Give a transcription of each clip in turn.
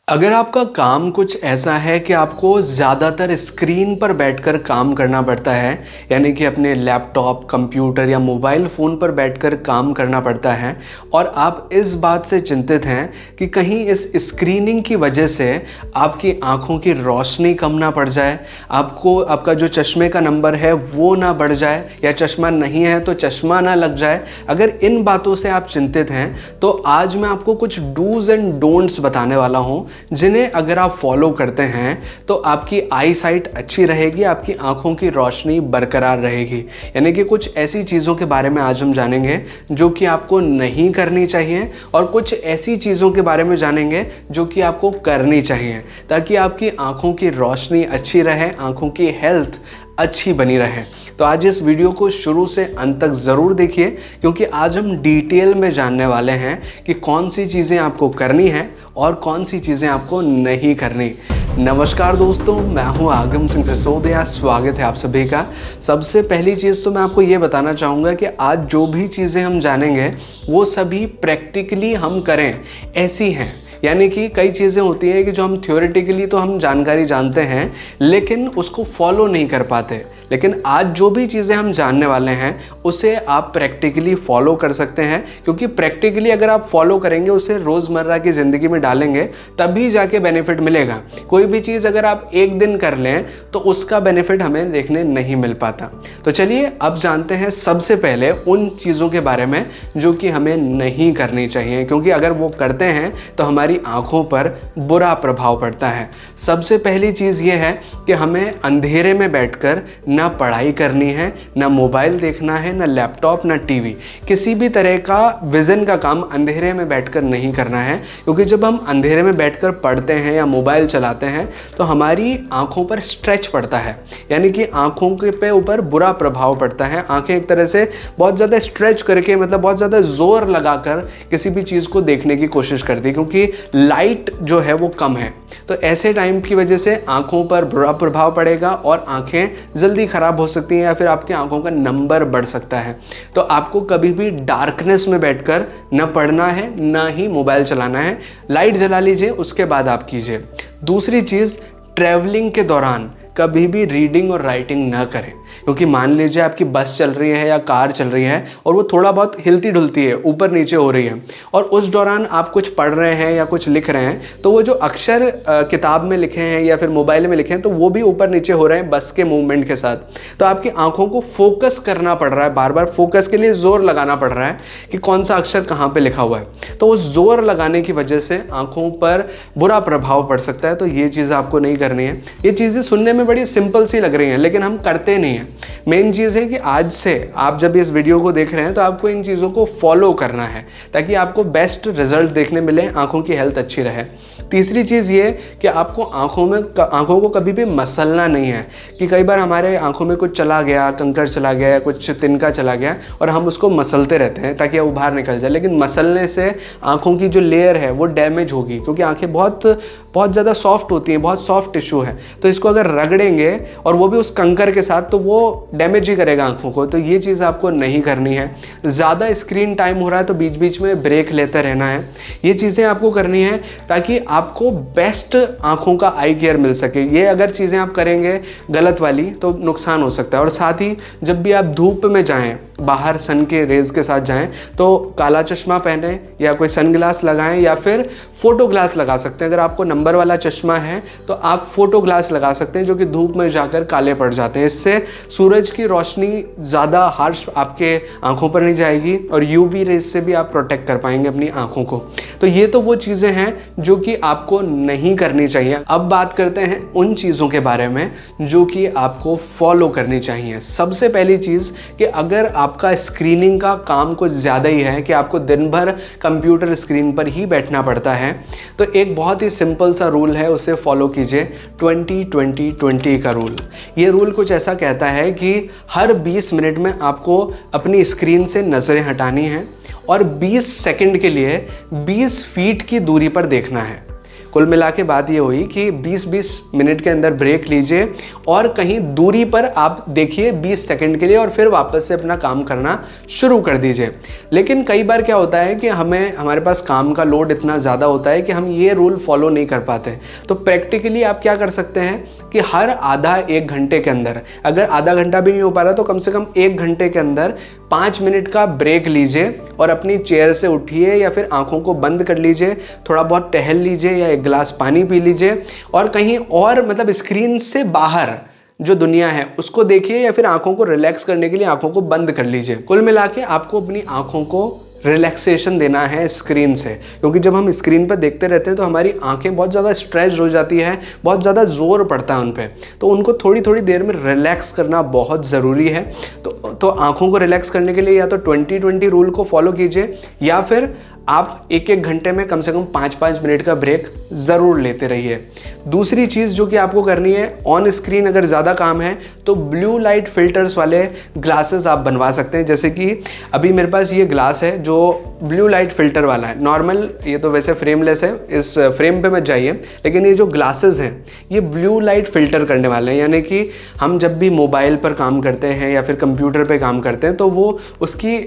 अगर आपका काम कुछ ऐसा है कि आपको ज़्यादातर स्क्रीन पर बैठकर काम करना पड़ता है, यानी कि अपने लैपटॉप, कंप्यूटर या मोबाइल फ़ोन पर बैठकर काम करना पड़ता है और आप इस बात से चिंतित हैं कि कहीं इस स्क्रीनिंग की वजह से आपकी आँखों की रोशनी कम ना पड़ जाए, आपका जो चश्मे का नंबर है वो ना बढ़ जाए, या चश्मा नहीं है तो चश्मा ना लग जाए। अगर इन बातों से आप चिंतित हैं तो आज मैं आपको कुछ डूज़ एंड डोंट्स बताने वाला हूँ, जिन्हें अगर आप फॉलो करते हैं तो आपकी आई साइट अच्छी रहेगी, आपकी आंखों की रोशनी बरकरार रहेगी। यानी कि कुछ ऐसी चीज़ों के बारे में आज हम जानेंगे जो कि आपको नहीं करनी चाहिए और कुछ ऐसी चीज़ों के बारे में जानेंगे जो कि आपको करनी चाहिए, ताकि आपकी आंखों की रोशनी अच्छी रहे, आंखों की हेल्थ अच्छी बनी रहे। तो आज इस वीडियो को शुरू से अंत तक ज़रूर देखिए, क्योंकि आज हम डिटेल में जानने वाले हैं कि कौन सी चीज़ें आपको करनी है और कौन सी चीज़ें आपको नहीं करनी। नमस्कार दोस्तों, मैं हूं आगम सिंह सिसोदिया, स्वागत है आप सभी का। सबसे पहली चीज़ तो मैं आपको ये बताना चाहूँगा कि आज जो भी चीज़ें हम जानेंगे वो सभी प्रैक्टिकली हम करें ऐसी हैं। यानी कि कई चीज़ें होती हैं कि जो हम थ्योरेटिकली तो हम जानकारी जानते हैं लेकिन उसको फॉलो नहीं कर पाते, लेकिन आज जो भी चीज़ें हम जानने वाले हैं उसे आप प्रैक्टिकली फॉलो कर सकते हैं, क्योंकि प्रैक्टिकली अगर आप फॉलो करेंगे, उसे रोज़मर्रा की ज़िंदगी में डालेंगे, तभी जाके बेनिफिट मिलेगा। कोई भी चीज़ अगर आप एक दिन कर लें तो उसका बेनिफिट हमें देखने नहीं मिल पाता। तो चलिए अब जानते हैं सबसे पहले उन चीज़ों के बारे में जो कि हमें नहीं करनी चाहिए, क्योंकि अगर वो करते हैं तो हमारी आंखों पर बुरा प्रभाव पड़ता है। सबसे पहली चीज़ ये है कि हमें अंधेरे में बैठकर ना पढ़ाई करनी है, ना मोबाइल देखना है, ना लैपटॉप, ना टीवी। किसी भी तरह का विज़न का काम अंधेरे में बैठकर नहीं करना है, क्योंकि जब हम अंधेरे में बैठकर पढ़ते हैं या मोबाइल चलाते हैं तो हमारी आंखों पर स्ट्रेच पड़ता है, यानी कि आंखों के पे ऊपर बुरा प्रभाव पड़ता है। आंखें एक तरह से बहुत ज़्यादा स्ट्रेच करके, मतलब बहुत ज़्यादा जोर लगाकर किसी भी चीज़ को देखने की कोशिश करती है, क्योंकि लाइट जो है वो कम है। तो ऐसे टाइम की वजह से आंखों पर बुरा प्रभाव पड़ेगा और आंखें जल्दी खराब हो सकती हैं, या फिर आपकी आंखों का नंबर बढ़ सकता है। तो आपको कभी भी डार्कनेस में बैठकर न पढ़ना है, ना ही मोबाइल चलाना है। लाइट जला लीजिए, उसके बाद आप कीजिए। दूसरी चीज़, ट्रैवलिंग के दौरान कभी भी रीडिंग और राइटिंग ना करें, क्योंकि मान लीजिए आपकी बस चल रही है या कार चल रही है और वो थोड़ा बहुत हिलती डुलती है, ऊपर नीचे हो रही है, और उस दौरान आप कुछ पढ़ रहे हैं या कुछ लिख रहे हैं, तो वो जो अक्षर किताब में लिखे हैं या फिर मोबाइल में लिखे हैं तो वो भी ऊपर नीचे हो रहे हैं बस के मूवमेंट के साथ। तो आपकी आंखों को फोकस करना पड़ रहा है, बार बार फोकस के लिए जोर लगाना पड़ रहा है कि कौन सा अक्षर कहाँ पर लिखा हुआ है। तो उस जोर लगाने की वजह से आंखों पर बुरा प्रभाव पड़ सकता है। तो ये चीज़ आपको नहीं करनी है। ये चीज़ें सुनने में बड़ी सिंपल सी लग रही हैं लेकिन हम करते नहीं हैं। मेन चीज़ है कि आज से आप जब इस वीडियो को देख रहे हैं तो आपको इन चीज़ों को फॉलो करना है, ताकि आपको बेस्ट रिजल्ट देखने मिले, आंखों की हेल्थ अच्छी रहे। तीसरी चीज़ ये कि आपको आंखों को कभी भी मसलना नहीं है, कि कई बार हमारे आंखों में कुछ चला गया, कंकर चला गया या कुछ तिनका चला गया और हम उसको मसलते रहते हैं ताकि वो बाहर निकल जाए, लेकिन मसलने से आंखों की जो लेयर है वो डैमेज होगी, क्योंकि आंखें बहुत ज़्यादा सॉफ्ट होती हैं, बहुत सॉफ्ट टिश्यू है। तो इसको अगर रगड़ेंगे और वो भी उस कंकर के साथ, तो वो डैमेज ही करेगा आंखों को। तो ये चीज़ आपको नहीं करनी है। ज़्यादा स्क्रीन टाइम हो रहा है तो बीच बीच में ब्रेक लेते रहना है। ये चीज़ें आपको करनी है ताकि आपको बेस्ट आंखों का आई केयर मिल सके। ये अगर चीज़ें आप करेंगे गलत वाली तो नुकसान हो सकता है। और साथ ही जब भी आप धूप में जाएँ, बाहर सन के रेज के साथ जाएं, तो काला चश्मा पहने या कोई सन ग्लास लगाएं या फिर फोटो ग्लास लगा सकते हैं। अगर आपको नंबर वाला चश्मा है तो आप फोटो ग्लास लगा सकते हैं, जो कि धूप में जाकर काले पड़ जाते हैं। इससे सूरज की रोशनी ज़्यादा हार्श आपके आंखों पर नहीं जाएगी और यूवी रेज से भी आप प्रोटेक्ट कर पाएंगे अपनी आंखों को। तो ये तो वो चीज़ें हैं जो कि आपको नहीं करनी चाहिए। अब बात करते हैं उन चीज़ों के बारे में जो कि आपको फॉलो करनी चाहिए। सबसे पहली चीज़ कि अगर आपका स्क्रीनिंग का काम कुछ ज़्यादा ही है, कि आपको दिन भर कंप्यूटर स्क्रीन पर ही बैठना पड़ता है, तो एक बहुत ही सिंपल सा रूल है, उसे फॉलो कीजिए। 20-20-20 का रूल। ये रूल कुछ ऐसा कहता है कि हर 20 मिनट में आपको अपनी स्क्रीन से नज़रें हटानी है और 20 सेकंड के लिए 20 फीट की दूरी पर देखना है। कुल मिला के बात ये हुई कि 20-20 मिनट के अंदर ब्रेक लीजिए और कहीं दूरी पर आप देखिए 20 सेकंड के लिए और फिर वापस से अपना काम करना शुरू कर दीजिए। लेकिन कई बार क्या होता है कि हमारे पास काम का लोड इतना ज़्यादा होता है कि हम ये रूल फॉलो नहीं कर पाते। तो प्रैक्टिकली आप क्या कर सकते हैं कि हर आधा 1 घंटे के अंदर, अगर आधा घंटा भी नहीं हो पा रहा तो कम से कम 1 घंटे के अंदर 5 मिनट का ब्रेक लीजिए और अपनी चेयर से उठिए या फिर आंखों को बंद कर लीजिए, थोड़ा बहुत टहल लीजिए या एक गिलास पानी पी लीजिए और कहीं और मतलब स्क्रीन से बाहर जो दुनिया है उसको देखिए या फिर आंखों को रिलैक्स करने के लिए आंखों को बंद कर लीजिए। कुल मिला के आपको अपनी आंखों को रिलैक्सेशन देना है स्क्रीन से, क्योंकि जब हम स्क्रीन पर देखते रहते हैं तो हमारी आंखें बहुत ज़्यादा स्ट्रेच हो जाती है, बहुत ज़्यादा जोर पड़ता है उन पर, तो उनको थोड़ी थोड़ी देर में रिलैक्स करना बहुत ज़रूरी है। तो आंखों को रिलैक्स करने के लिए या तो 20-20 रूल को फॉलो कीजिए या फिर आप 1-1 घंटे में कम से कम 5-5 मिनट का ब्रेक ज़रूर लेते रहिए। दूसरी चीज़ जो कि आपको करनी है, ऑन स्क्रीन अगर ज़्यादा काम है तो ब्लू लाइट फिल्टर्स वाले ग्लासेस आप बनवा सकते हैं। जैसे कि अभी मेरे पास ये ग्लास है जो ब्लू लाइट फिल्टर वाला है, नॉर्मल ये तो वैसे फ्रेमलेस है, इस फ्रेम पे मत जाइए, लेकिन ये जो ग्लासेस हैं ये ब्लू लाइट फिल्टर करने वाले हैं। यानी कि हम जब भी मोबाइल पर काम करते हैं या फिर कंप्यूटर पे काम करते हैं तो वो उसकी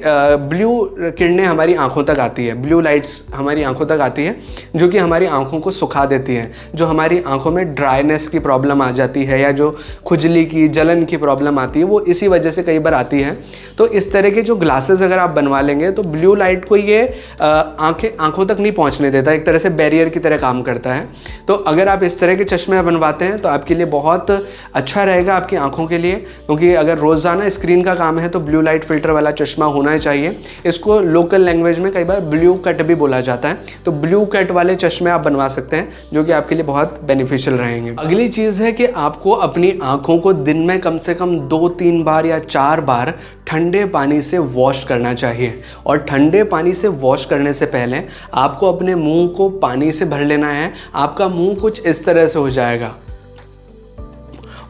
ब्लू किरणें हमारी आंखों तक आती है, ब्लू लाइट्स हमारी आंखों तक आती है जो कि हमारी आंखों को सुखा देती है। जो हमारी आंखों में ड्राइनेस की प्रॉब्लम आ जाती है या जो खुजली की जलन की प्रॉब्लम आती है वो इसी वजह से कई बार आती है। तो इस तरह के जो ग्लासेस अगर आप बनवा लेंगे तो ब्लू लाइट को ये आंखों तक नहीं पहुंचने देता, एक तरह से बैरियर की तरह काम करता है। तो अगर आप इस तरह के चश्मे बनवाते हैं तो आपके लिए बहुत अच्छा रहेगा आपकी आंखों के लिए, क्योंकि अगर रोज़ाना स्क्रीन का काम है तो ब्लू लाइट फिल्टर वाला चश्मा होना ही चाहिए। इसको लोकल लैंग्वेज में कई बार ब्लू कट भी बोला जाता है। तो ब्लू कट वाले चश्मे आप बनवा सकते हैं जो कि आपके लिए बहुत बेनिफिशियल रहेंगे। अगली चीज़ है कि आपको अपनी आंखों को दिन में कम से कम 2-3 बार या 4 बार ठंडे पानी से वॉश करना चाहिए। और ठंडे पानी से वॉश करने से पहले आपको अपने मुंह को पानी से भर लेना है। आपका मुंह कुछ इस तरह से हो जाएगा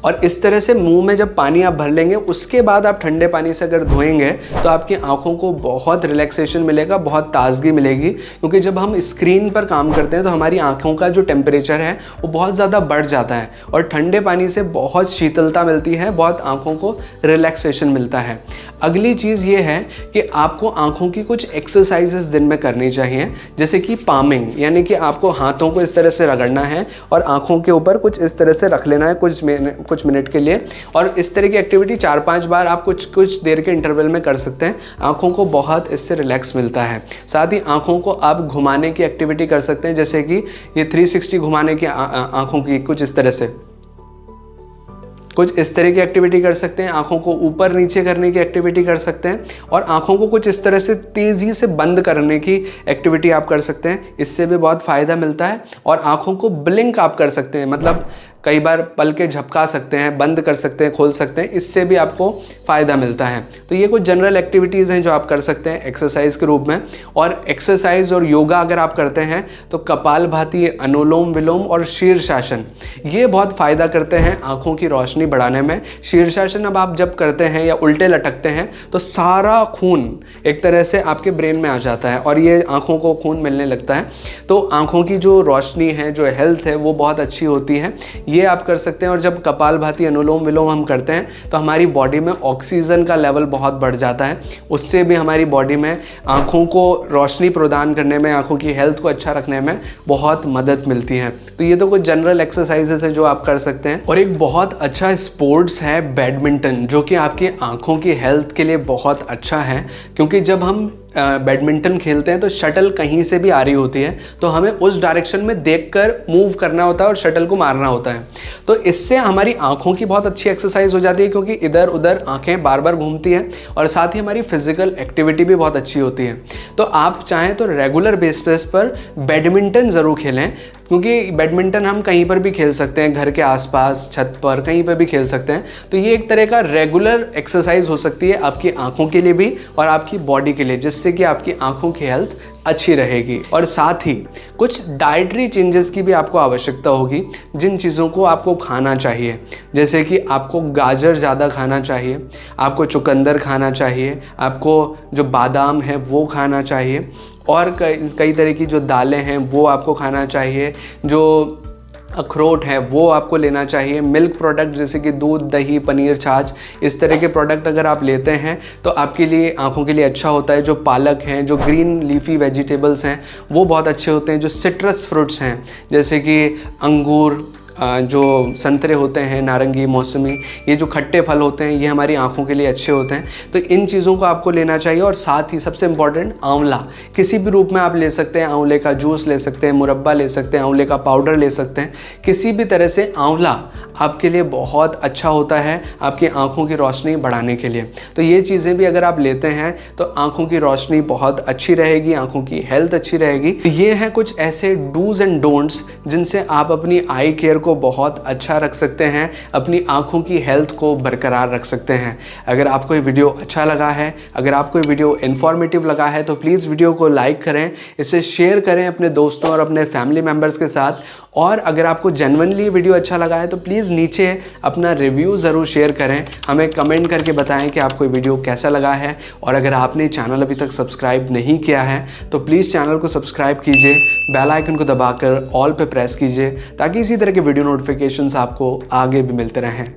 और इस तरह से मुंह में जब पानी आप भर लेंगे उसके बाद आप ठंडे पानी से अगर धोएंगे तो आपकी आंखों को बहुत रिलैक्सेशन मिलेगा, बहुत ताजगी मिलेगी। क्योंकि जब हम स्क्रीन पर काम करते हैं तो हमारी आंखों का जो टेम्परेचर है वो बहुत ज़्यादा बढ़ जाता है और ठंडे पानी से बहुत शीतलता मिलती है, बहुत आंखों को रिलैक्सेशन मिलता है। अगली चीज़ ये है कि आपको आंखों की कुछ एक्सरसाइजेस दिन में करनी चाहिए, जैसे कि पामिंग, यानी कि आपको हाथों को इस तरह से रगड़ना है और आंखों के ऊपर कुछ इस तरह से रख लेना है कुछ मिनट के लिए। और इस तरह की एक्टिविटी 4-5 बार आप कुछ देर के इंटरवल में कर सकते हैं। आंखों को बहुत इससे रिलैक्स मिलता है। साथ ही आंखों को आप घुमाने की एक्टिविटी कर सकते हैं, जैसे कि ये 360 घुमाने की आंखों की कुछ इस तरह की एक्टिविटी कर सकते हैं। आंखों को ऊपर नीचे करने की एक्टिविटी कर सकते हैं और आंखों को कुछ इस तरह से तेज़ी से बंद करने की एक्टिविटी आप कर सकते हैं। इससे भी बहुत फ़ायदा मिलता है। और आंखों को ब्लिंक आप कर सकते हैं, मतलब कई बार पल के झपका सकते हैं, बंद कर सकते हैं, खोल सकते हैं, इससे भी आपको फ़ायदा मिलता है। तो ये कुछ जनरल एक्टिविटीज़ हैं जो आप कर सकते हैं एक्सरसाइज के रूप में। और एक्सरसाइज और योगा अगर आप करते हैं तो कपालभाति, अनुलोम विलोम और शीर्षासन ये बहुत फ़ायदा करते हैं आँखों की रोशनी बढ़ाने में। शीर्षासन अब आप जब करते हैं या उल्टे लटकते हैं तो सारा खून एक तरह से आपके ब्रेन में आ जाता है और ये आँखों को खून मिलने लगता है। तो आँखों की जो रोशनी है, जो हेल्थ है, वो बहुत अच्छी होती है। ये आप कर सकते हैं। और जब कपालभाति, अनुलोम विलोम हम करते हैं तो हमारी बॉडी में ऑक्सीजन का लेवल बहुत बढ़ जाता है। उससे भी हमारी बॉडी में आँखों को रोशनी प्रदान करने में, आँखों की हेल्थ को अच्छा रखने में बहुत मदद मिलती है। तो ये तो कुछ जनरल एक्सरसाइजेस है जो आप कर सकते हैं। और एक बहुत अच्छा स्पोर्ट्स है बैडमिंटन, जो कि आपकी आँखों की हेल्थ के लिए बहुत अच्छा है। क्योंकि जब हम बैडमिंटन खेलते हैं तो शटल कहीं से भी आ रही होती है तो हमें उस डायरेक्शन में देखकर मूव करना होता है और शटल को मारना होता है। तो इससे हमारी आंखों की बहुत अच्छी एक्सरसाइज हो जाती है, क्योंकि इधर उधर आंखें बार बार घूमती हैं और साथ ही हमारी फिजिकल एक्टिविटी भी बहुत अच्छी होती है। तो आप चाहें तो रेगुलर बेसिस पर बैडमिंटन ज़रूर खेलें, क्योंकि बैडमिंटन हम कहीं पर भी खेल सकते हैं, घर के आसपास, छत पर, कहीं पर भी खेल सकते हैं। तो ये एक तरह का रेगुलर एक्सरसाइज हो सकती है आपकी आंखों के लिए भी और आपकी बॉडी के लिए, जिससे कि आपकी आंखों की हेल्थ अच्छी रहेगी। और साथ ही कुछ डाइटरी चेंजेस की भी आपको आवश्यकता होगी, जिन चीज़ों को आपको खाना चाहिए, जैसे कि आपको गाजर ज़्यादा खाना चाहिए, आपको चुकंदर खाना चाहिए, आपको जो बादाम है वो खाना चाहिए, और कई तरह की जो दालें हैं वो आपको खाना चाहिए, जो अखरोट है वो आपको लेना चाहिए। मिल्क प्रोडक्ट जैसे कि दूध, दही, पनीर, छाछ, इस तरह के प्रोडक्ट अगर आप लेते हैं तो आपके लिए, आंखों के लिए अच्छा होता है। जो पालक हैं, जो ग्रीन लीफी वेजिटेबल्स हैं वो बहुत अच्छे होते हैं। जो सिट्रस फ्रूट्स हैं जैसे कि अंगूर, जो संतरे होते हैं, नारंगी, मौसमी, ये जो खट्टे फल होते हैं ये हमारी आंखों के लिए अच्छे होते हैं। तो इन चीज़ों को आपको लेना चाहिए। और साथ ही सबसे इम्पॉर्टेंट, आंवला किसी भी रूप में आप ले सकते हैं। आंवले का जूस ले सकते हैं, मुरब्बा ले सकते हैं, आंवले का पाउडर ले सकते हैं। किसी भी तरह से आंवला आपके लिए बहुत अच्छा होता है आपकी आंखों की रोशनी बढ़ाने के लिए। तो ये चीज़ें भी अगर आप लेते हैं तो आंखों की रोशनी बहुत अच्छी रहेगी, आंखों की हेल्थ अच्छी रहेगी। तो ये हैं कुछ ऐसे डूज एंड डोंट्स जिनसे आप अपनी आई केयर को बहुत अच्छा रख सकते हैं, अपनी आंखों की हेल्थ को बरकरार रख सकते हैं। अगर आपको ये वीडियो अच्छा लगा है, अगर आपको ये वीडियो इन्फॉर्मेटिव लगा है तो प्लीज़ वीडियो को लाइक करें, इसे शेयर करें अपने दोस्तों और अपने फैमिली मेम्बर्स के साथ। और अगर आपको जेन्युइनली वीडियो अच्छा लगा है तो प्लीज़ नीचे अपना रिव्यू ज़रूर शेयर करें, हमें कमेंट करके बताएं कि आपको ये वीडियो कैसा लगा है। और अगर आपने चैनल अभी तक सब्सक्राइब नहीं किया है तो प्लीज़ चैनल को सब्सक्राइब कीजिए, बेल आइकन को दबाकर ऑल पे प्रेस कीजिए ताकि इसी तरह के वीडियो नोटिफिकेशंस आपको आगे भी मिलते रहें।